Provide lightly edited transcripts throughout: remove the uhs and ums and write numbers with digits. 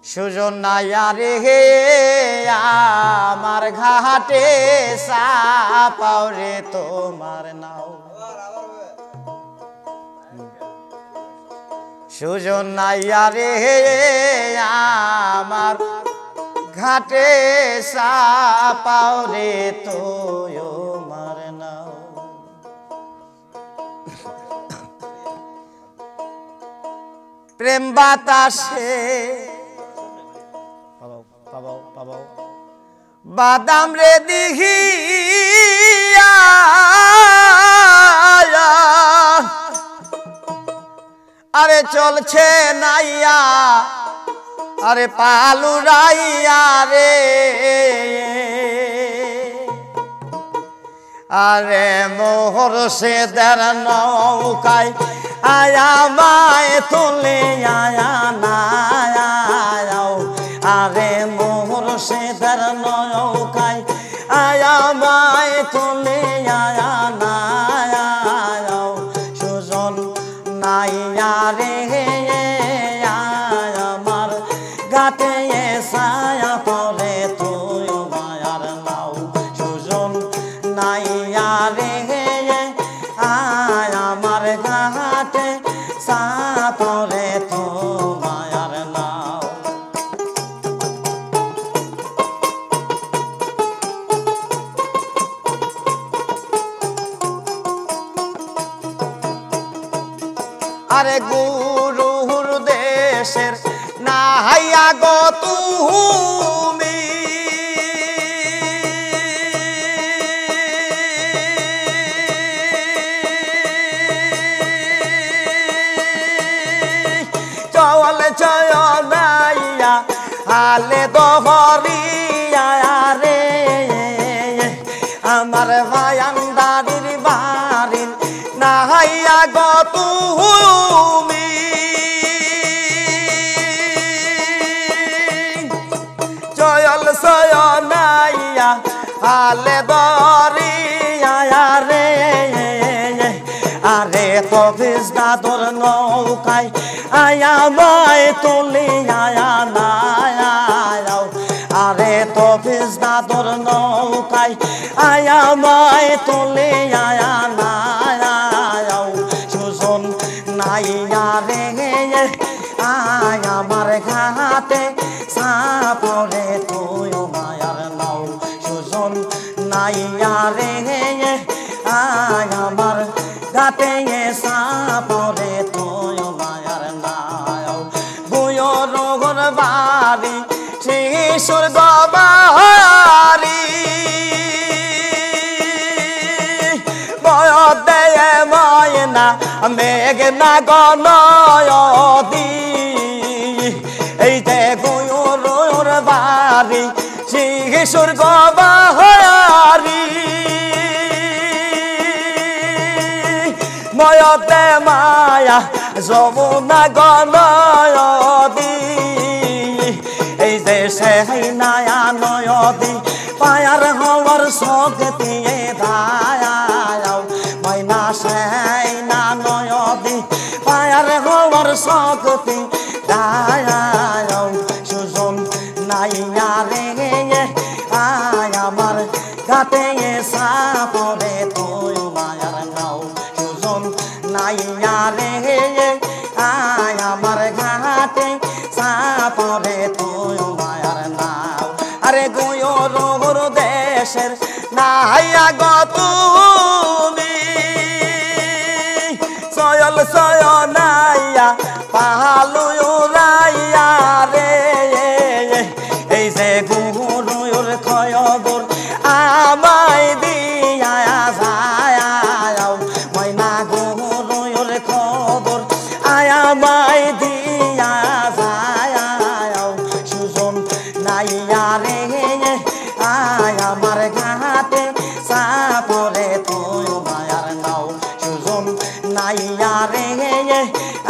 সুজন নাইয়া রে হে আমার ঘাটে চাপাও রে তোমার নাও সুজন নাইয়া রে হে আমার ঘাটে চাপাও রে তোমার নাও প্রেম বাতাসে বাদাম রে দিহিয়া আরে চলছে নাইয়া আরে পালুরাইয়া রে আরে মোহর সে দের নৌকায় আয়া মায় তোলে আয়া না আরে মোহর সে দের নৌকায় আয়া মায় তোলে আয়া না সুজন নাইয়া রে আমার গাতে ছায়া পরে তুই মায়ার নাও সুজন নাইয়া রে আমার ঘাটে ছায়া পরে তো মায়ার নাও আরে গুরুর দেশের নাইয়া গো তুমি চল চয় নাইয়া হালে দহরিয়া রে আমার ভায়ান্দারির বাড়ির নাইয়া গো তুমি চয়ল সয় নাইয়া হালে দরিয়া রে আরে তফিস দাদর নৌকায় আয়া মায় তোলে আয়া না আরে তফিস দাদর নৌকায় আয়া মায় তোলে আয়া না সুজন নাইয়া রে আয় আমার ঘাটে সাপরে তুই মায়ার নাও সুজন নাইয়া রে আয় আমার ঘাটে সাপরে তুই মায়ার নাও বুয়র ঘর বাড়ি শিশুর গবারি বয় দেয় ময়না মেঘনা গনয়দি এই যে গুয়ুর বাড়ি শিশুর গবারি ময়তে মায়া যমুনা গনয়দি এই যে সেই নায়া নয়দি পায়ার হওয়ার শক্তি দায়াও ময়না সেই না নয়দি পায়ার হওয়ার শক্তি দায়াও সুজন নাইয়া রে আয় আমার ঘাটে সাপরে তুই মায়ার নাও সুজন নাইয়া রে আয় আমার ঘাটে সাপরে তুই মায়ার নাও আরে গুয়ুর দেশের নাইয়া গো তুমি চয়ল চয় নাইয়া পালুরাইয়া রে এই যে গুরুর খয়বর আমায় দিয়া যায় ময়না গুরুর খবর আয়া মায় দিয়া যায় সুজন নাইয়া রে আয় আমার ঘাটে সাপরে তুই মায়ার নাও সুজন নাইয়া রে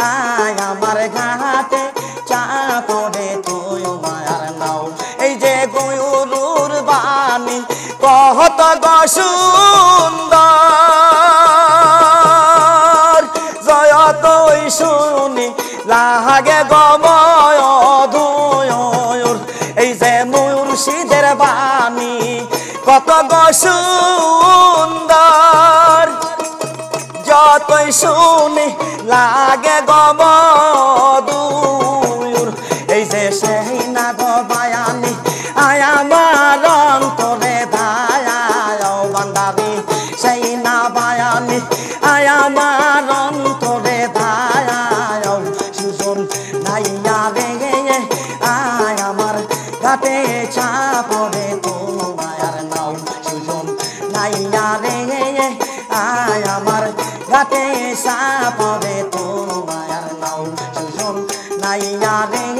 আয় আমার ঘাটে চাপরে তুই মায়ার নাও এই যে গুয়ুর বাণী কত গো সুন্দর জয় তুই শুনি লাগে গময় ধুয় কত গো সুন্দর যতই শুনি লাগে গবদূর এই যে সেই না গো বায়ানি আয় আমার অন্তরে ধায়ায় বান্দারি সেই না বায়ানি আয় আমার অন্তরে ধায়ায় সুজন নাইয়া রে আয় আমার ঘাটে চাপরে তোমার নাও সুজন নাইয়া রে আয় আমার ঘাটে চাপরে তোমার নাও সুজন নাইয়া রে